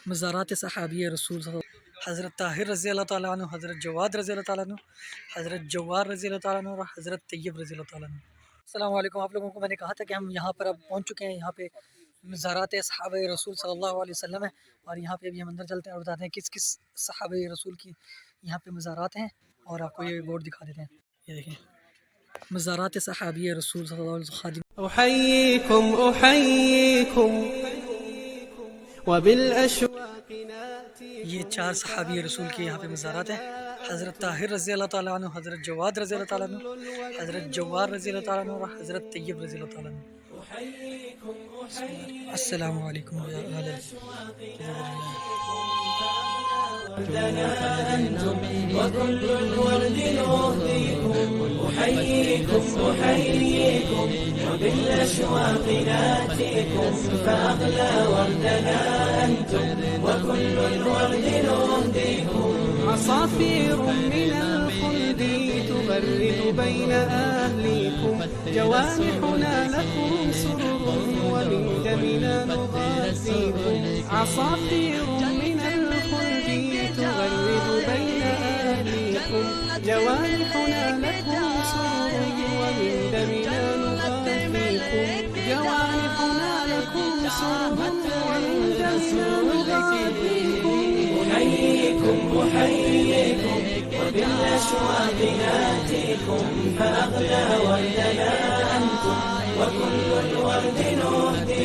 مزارات صحابی رسول صلی اللہ علیہ وسلم، حضرت طاہر رضی اللہ تعالیٰ عنہ، حضرت جواد رضی اللہ تعالیٰ عنہ، حضرت جوار رضی اللہ تعالیٰ عنہ اور حضرت طیب رضی اللہ تعالیٰ عنہ۔ السلام علیکم، آپ لوگوں کو میں نے کہا تھا کہ ہم یہاں پر اب پہنچ چکے ہیں، یہاں پہ مزارات صحابہ رسول صلی اللہ علیہ وسلم ہے، اور یہاں پہ ابھی ہم اندر چلتے ہیں اور بتاتے ہیں کس کس صحابہ رسول کی یہاں پہ مزارات ہیں، اور آپ کو یہ بورڈ دکھا دیتے ہیں۔ یہ دیکھیں مزارات صحابی رسول صلی اللہ علیہ وسلم۔ أحييكم أحييكم وبالأشواق ناتيكم. یہ 4 صحابی رسول کے یہاں پہ مزارات ہیں، حضرت طاہر رضی اللہ تعالیٰ عنہ، حضرت جواد رضی اللہ تعالیٰ عنہ، حضرت جوار رضی اللہ تعالیٰ عنہ اور حضرت طیب رضی اللہ تعالیٰ عنہ۔ السلام علیکم یا اہل وكل الورد نهديكم. أحييكم أحييكم وبالأشواق ناتيكم، فأغلى وردنا أنتم وكل الورد نهديكم. عصافير من الخلد تبرد بين أهليكم، جوانحنا لكم سرر ومن دمنا نغذيكم. عصافير من الخلد تغرد بين أهليكم، جوانحنا لكم سرر ومن دمنا نغذيكم. جوانحنا لكم سرر ومن دمنا نغذيكم. أحييكم أحييكم وبالأشواق ناتيكم، فأغلى وردنا أنتم وكل الورد نهديكم.